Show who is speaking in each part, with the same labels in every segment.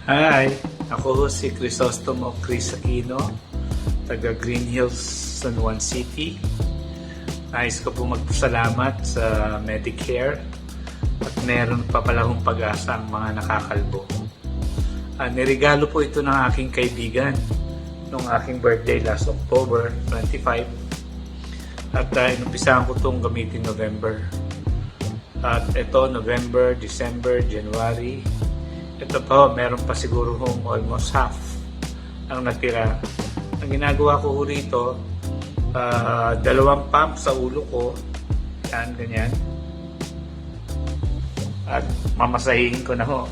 Speaker 1: Hi, ako si Crisostomo Chris Aquino, taga Green Hills, San Juan City. Nais ko po magpasalamat sa Medicare at meron pa pala hong pag-asa ang mga nakakalbo. Nirigalo po ito ng aking kaibigan nung aking birthday last October 25 at inumpisahan ko itong gamitin November. At ito November, December, January. Ito po, meron pa siguro hong almost half ang natira. Ang ginagawa ko rito, dalawang pump sa ulo ko. Yan, ganyan. At mamasahin ko na ho.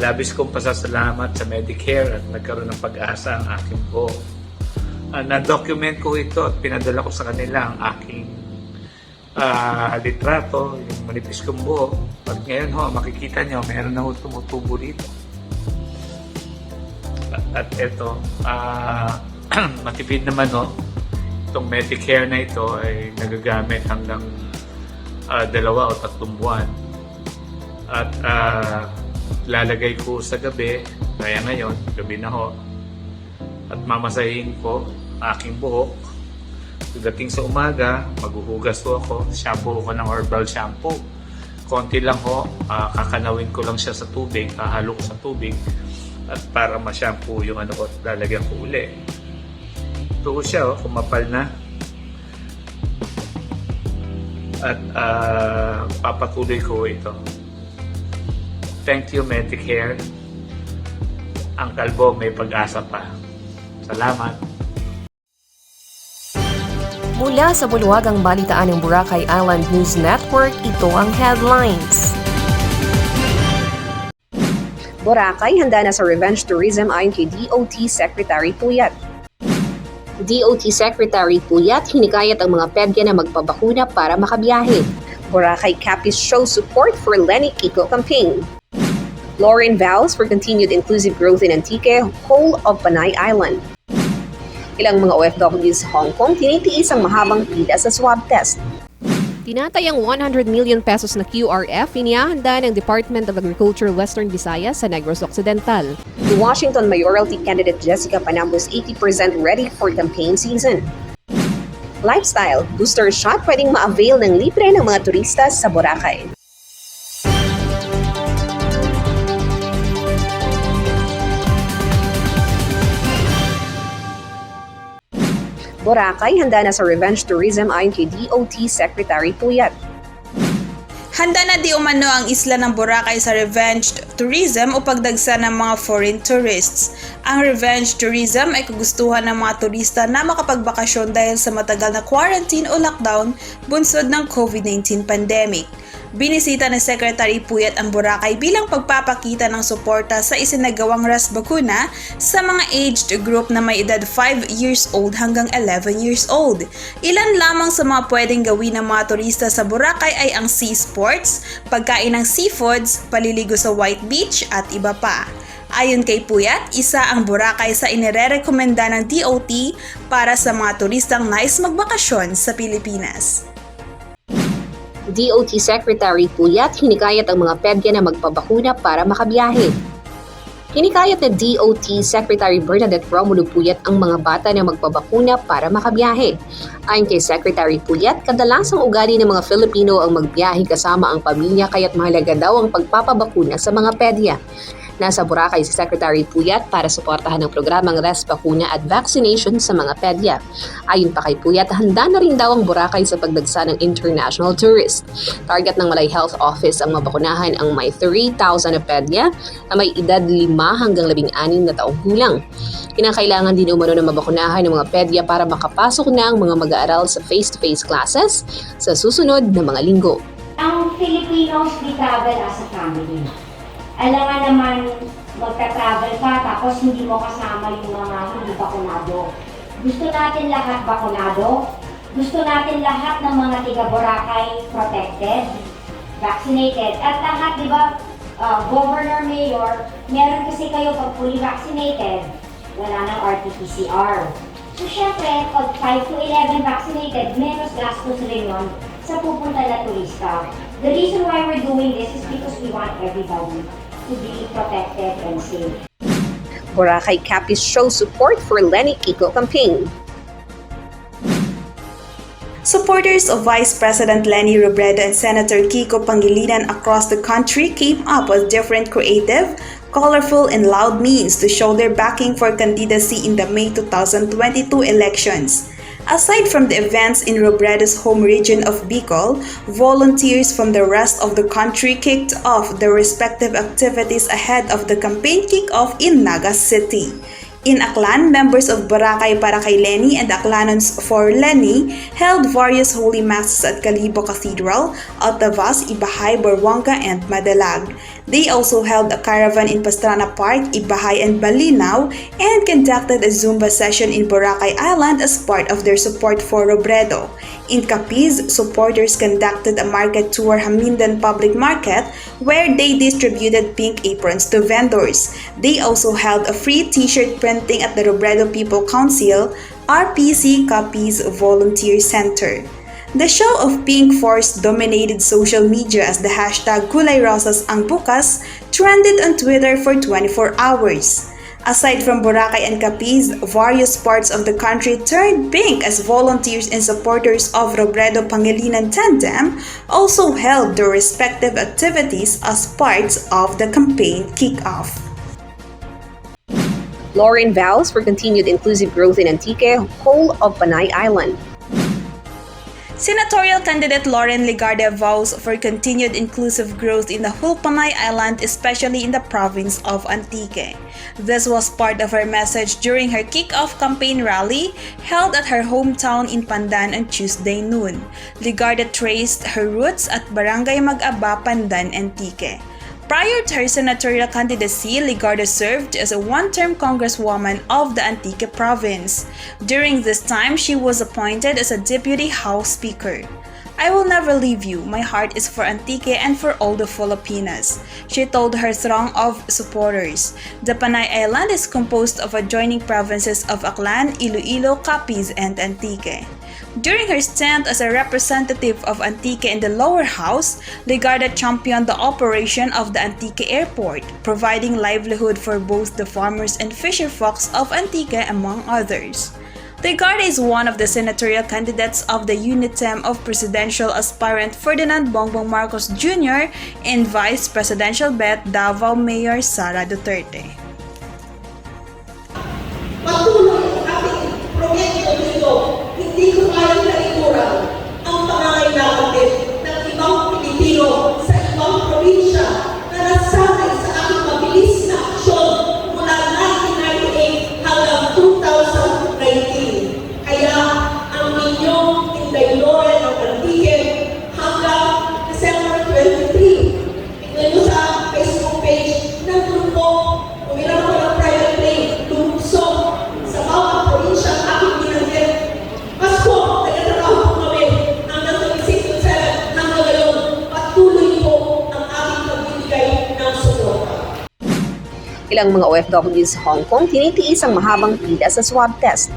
Speaker 1: Labis kong pasasalamat sa Medicare at nagkaroon ng pag-asa ang aking buhok. Na-document ko ito at pinadala ko sa kanila ang aking litrato, yung manipis kong buhok. At ngayon ho, makikita nyo, meron na ho tumutubo dito. At ito, matipid naman ho, itong Medicare na ito ay nagagamit hanggang 2 o 3 buwan. At lalagay ko sa gabi, kaya ngayon, gabi na ho. At mamasahin ko aking buhok. Pagdating sa umaga, maghuhugas ko ako, shampoo ko ng herbal shampoo. Konti lang ho, kakanawin ko lang siya sa tubig, hahalo ko sa tubig. At para ma-shampoo yung ano ko, lalagyan ko uli. Ito siya, kumapal na. At papatuloy ko ito. Thank you, Medicare. Ang kalbo may pag-asa pa. Salamat.
Speaker 2: Mula sa bulwagang balitaan ng Boracay Island News Network, ito ang headlines. Boracay handa na sa revenge tourism ayon kay DoT Secretary Puyat. DoT Secretary Puyat hinikayat ang mga pedia na magpabakuna para makabiyahe. Boracay Capiz shows support for Leni-Kiko campaign. Loren vows for continued inclusive growth in Antique, whole of Panay Island. Ilang mga OFWs sa Hong Kong tinitiis ang mahabang pila sa swab test. Tinatayang 100 million pesos na QRF inihahanda ng Department of Agriculture Western Visayas sa Negros Occidental. The Washington Mayoralty candidate Jessica Panambo is 80% ready for campaign season. Lifestyle, booster shot pwedeng ma-avail ng libre ng mga turista sa Boracay. Boracay handa na sa revenge tourism ayon kay DoT Secretary Puyat.
Speaker 3: Handa na di umano ang isla ng Boracay sa revenge tourism o pagdagsa ng mga foreign tourists. Ang revenge tourism ay kagustuhan ng mga turista na makapagbakasyon dahil sa matagal na quarantine o lockdown bunsod ng COVID-19 pandemic. Binisita ni Secretary Puyat ang Boracay bilang pagpapakita ng suporta sa isinagawang bakuna sa mga aged group na may edad 5 years old hanggang 11 years old. Ilan lamang sa mga pwedeng gawin ng mga turista sa Boracay ay ang sea sports, pagkain ng seafoods, paliligo sa White Beach at iba pa. Ayon kay Puyat, isa ang Boracay sa inirerekomenda ng DoT para sa mga turistang nais magbakasyon sa Pilipinas.
Speaker 2: DoT Secretary Puyat hinikayat ang mga pedia na magpabakuna para makabiyahe. Hinikayat na DoT Secretary Bernadette Romulo Puyat ang mga bata na magpabakuna para makabiyahe. Ayon kay Secretary Puyat, kadalasang ugali ng mga Filipino ang magbiyahe kasama ang pamilya kaya't mahalaga daw ang pagpapabakuna sa mga pedia. Nasa Boracay si Secretary Puyat para suportahan ang programang bakuna at vaccination sa mga pedia. Ayon pa kay Puyat, handa na rin daw ang Boracay sa pagdagsa ng international tourist. Target ng Malay Health Office ang mabakunahan ang may 3,000 na pedia na may edad 5 hanggang 16 na taong gulang. Kinakailangan din umano na mabakunahan ng mga pedia para makapasok na ang mga mag-aaral sa face-to-face classes sa susunod na mga linggo.
Speaker 4: Ang Filipinos we travel as a family. Alangan naman magka-travel ka tapos hindi mo kasama yung mga hindi bakunado. Gusto natin lahat bakunado. Gusto natin lahat ng mga tiga Boracay protected, vaccinated. At lahat, di ba, governor, mayor, meron kasi kayo pag fully vaccinated, wala nang RT-PCR. So syempre, pag 5 to 11 vaccinated, menos gastos rin yun sa pupunta na turista. The reason why we're doing this is because we want everybody to be protected and safe.
Speaker 2: Boracay Capiz shows support for Leni-Kiko campaign.
Speaker 3: Supporters of Vice President Leni Robredo and Senator Kiko Pangilinan across the country came up with different creative, colorful, and loud means to show their backing for candidacy in the May 2022 elections. Aside from the events in Robredo's home region of Bicol, volunteers from the rest of the country kicked off their respective activities ahead of the campaign kick-off in Naga City. In Aklan, members of Boracay para kay Leni and Aklanons for Leni held various holy masses at Calibo Cathedral, Altavas, Ibahay, Buruanga, and Madalag. They also held a caravan in Pastrana Park, Ibahay, and Balinaw and conducted a Zumba session in Boracay Island as part of their support for Robredo. In Capiz, supporters conducted a market tour Hamindan Public Market where they distributed pink aprons to vendors. They also held a free t-shirt printing at the Robredo People Council, RPC Capiz Volunteer Center. The show of pink force dominated social media as the hashtag Gulay Rosas ang Bukas trended on Twitter for 24 hours. Aside from Boracay and Capiz, various parts of the country turned pink as volunteers and supporters of Robredo Pangilinan Tandem also held their respective activities as parts of the campaign kick-off.
Speaker 2: Loren vows for continued inclusive growth in Antique, whole of Panay Island.
Speaker 3: Senatorial candidate Loren Legarde vows for continued inclusive growth in the whole Panay Island, especially in the province of Antique. This was part of her message during her kick-off campaign rally held at her hometown in Pandan on Tuesday noon. Legarde traced her roots at Barangay Mag-aba, Pandan, Antique. Prior to her senatorial candidacy, Legarde served as a one-term congresswoman of the Antique province. During this time, she was appointed as a deputy house speaker. "I will never leave you. My heart is for Antique and for all the Filipinas," she told her throng of supporters. The Panay Island is composed of adjoining provinces of Aklan, Iloilo, Capiz, and Antique. During her stint as a representative of Antique in the lower house, Legarde championed the operation of the Antique Airport, providing livelihood for both the farmers and fisherfolks of Antique, among others. Legarde is one of the senatorial candidates of the UNITEM of presidential aspirant Ferdinand Bongbong Marcos Jr. and Vice Presidential bet Davao Mayor Sara Duterte.
Speaker 5: Patuloy ang ating proyekto dito. Hindi ko kayang naituran ang pangangailangan ng ibang Pilipino sa ibang probinsya na nasanay sa aking mabilis na aksyon mula 1998 hanggang 2019. Kaya ang inyong Inday Loren ng Antique hanggang December 23. Tignan nyo sa Facebook page ng grupo, umilang ko ng private plane, lumusok sa bawat probinsya ang aking binanggit. Pasko, nagtatrabaho po kami hanggang 26-7 hanggang ngayon. Patuloy po ang aking pagbibigay ng suporta.
Speaker 2: Ilang mga OFW sa Hong Kong tinitiis ang mahabang pila sa swab test.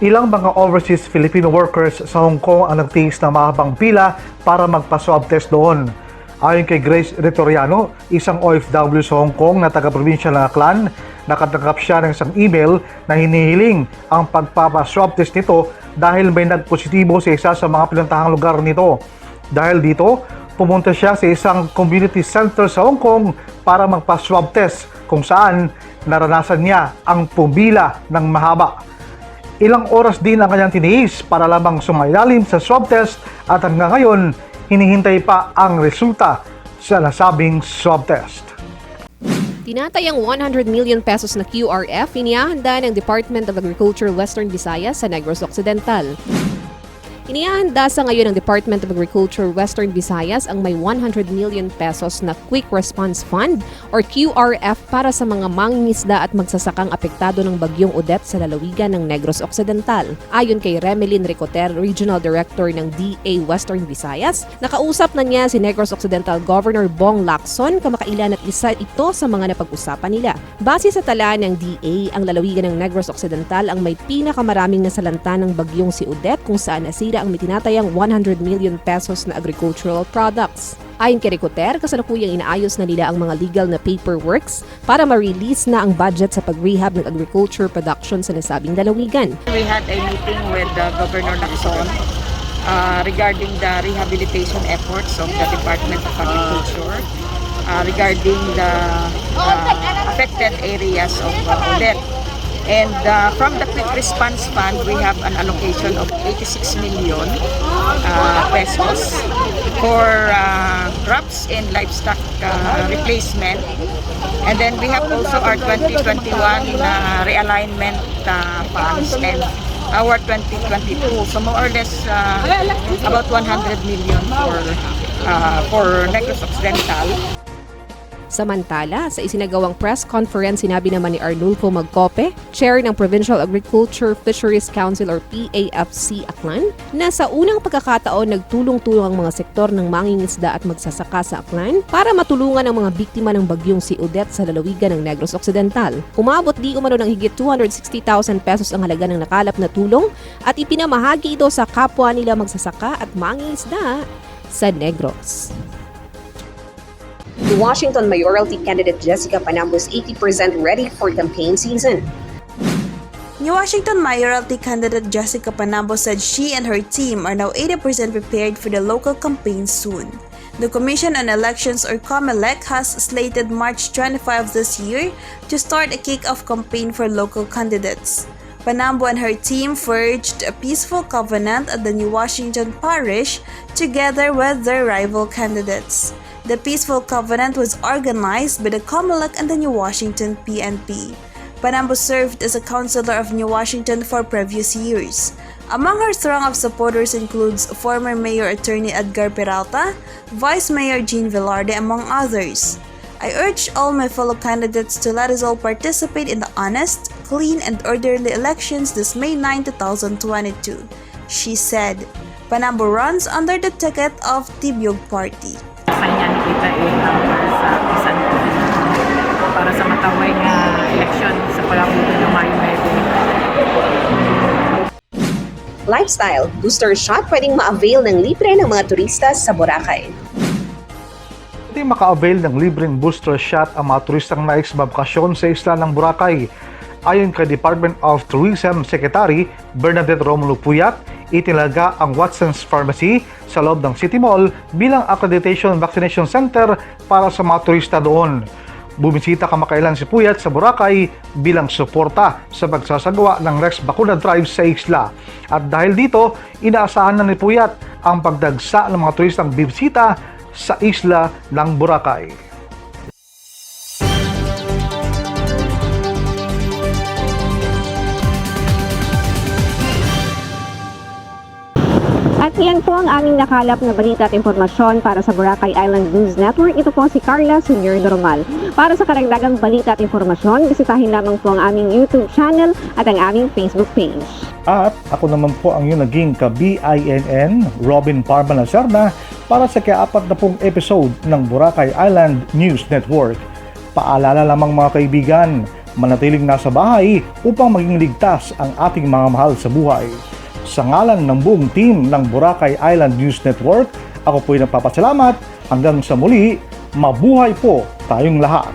Speaker 6: Ilang mga overseas Filipino workers sa Hong Kong ang nagtiis ng mahabang pila para magpa-swab test doon. Ayon kay Grace Retoriano, isang OFW sa Hong Kong na taga-probinsya ng Aklan, nakatanggap siya ng isang email na hinihiling ang pagpapa-swab test nito dahil may nagpositibo sa isa sa mga pinuntahang lugar nito. Dahil dito, pumunta siya sa isang community center sa Hong Kong para magpa-swab test kung saan naranasan niya ang pumila ng mahaba. Ilang oras din ang kanyang tiniis para lamang sumailalim sa swab test at hanggang ngayon, hinihintay pa ang resulta sa nasabing swab test.
Speaker 2: Tinatayang 100 million pesos na QRF inihahanda ng Department of Agriculture Western Visayas sa Negros Occidental. Inihahanda sa ngayon ng Department of Agriculture Western Visayas ang may 100 million pesos na Quick Response Fund or QRF para sa mga mangingisda at magsasakang apektado ng bagyong Odette sa lalawigan ng Negros Occidental. Ayon kay Remelin Ricoter, Regional Director ng DA Western Visayas, nakausap na niya si Negros Occidental Governor Bong Lacson kamakailan at isa ito sa mga napag-usapan nila. Base sa tala ng DA, ang lalawigan ng Negros Occidental ang may pinakamaraming nasalanta ng bagyong si Odette kung saan nasira ang may tinatayang 100 million pesos na agricultural products. Ayon kay Ricoter, kasalukuyang inaayos na nila ang mga legal na paperworks para ma-release na ang budget sa pag-rehab ng agriculture production sa nasabing lalawigan.
Speaker 7: We had a meeting with the Governor Lacson regarding the rehabilitation efforts of the Department of Agriculture regarding the affected areas of Odette. And from the Quick Response Fund, we have an allocation of 86 million pesos for crops and livestock replacement. And then we have also our 2021 realignment funds and our 2022. So more or less about 100 million for Negros Occidental.
Speaker 2: Samantala, sa isinagawang press conference, sinabi naman ni Arnulfo Magcope, chair ng Provincial Agriculture Fisheries Council or PAFC Aklan, na sa unang pagkakataon nagtulong-tulong ang mga sektor ng mangingisda at magsasaka sa Aklan para matulungan ang mga biktima ng bagyong si Odette sa lalawigan ng Negros Occidental. Umabot di umano ng higit 260,000 pesos ang halaga ng nakalap na tulong at ipinamahagi ito sa kapwa nila magsasaka at mangingisda sa Negros. The Washington Mayoralty candidate Jessica Panambo is 80% ready for campaign season.
Speaker 3: New Washington Mayoralty candidate Jessica Panambo said she and her team are now 80% prepared for the local campaign soon. The Commission on Elections or COMELEC has slated March 25 this year to start a kick-off campaign for local candidates. Panambo and her team forged a peaceful covenant at the New Washington Parish together with their rival candidates. The Peaceful Covenant was organized by the COMELEC and the New Washington PNP. Panambo served as a councilor of New Washington for previous years. Among her throng of supporters includes former Mayor Attorney Edgar Peralta, Vice Mayor Jean Velarde, among others. I urge all my fellow candidates to let us all participate in the honest, clean, and orderly elections this May 9, 2022, she said. Panambo runs under the ticket of Tibyog Party.
Speaker 7: Kanya kita para sa isang para sa mataway nga election sa palabutan ng Mayo 9.
Speaker 2: Lifestyle, booster shot pwedeng ma-avail ng libre ng mga turista sa Boracay.
Speaker 6: Hindi maka-avail ng libreng booster shot ang mga turistang nais mabakasyon sa isla ng Boracay. Ayon kay Department of Tourism Secretary Bernadette Romulo Puyat, itinaga ang Watson's Pharmacy sa loob ng City Mall bilang accreditation vaccination center para sa mga turista doon. Bumisita kamakailan si Puyat sa Boracay bilang suporta sa pagsasagawa ng Rex Bakuna Drive sa isla. At dahil dito, inaasahan na ni Puyat ang pagdagsa ng mga turistang bibisita sa isla ng Boracay.
Speaker 2: At yan po ang aming nakalap na balita at impormasyon para sa Boracay Island News Network. Ito po si Carla Senior Normal. Para sa karagdagang balita at informasyon, bisitahin lamang po ang aming YouTube channel at ang aming Facebook page.
Speaker 6: At ako naman po ang iyong naging ka-BINN, Robin Parma Lacerna, para sa ika-40 episode ng Boracay Island News Network. Paalala lamang mga kaibigan, manatiling nasa bahay upang maging ligtas ang ating mga mahal sa buhay. Sa ngalan ng buong team ng Boracay Island News Network, ako po'y nagpapasalamat. Hanggang sa muli, mabuhay po tayong lahat.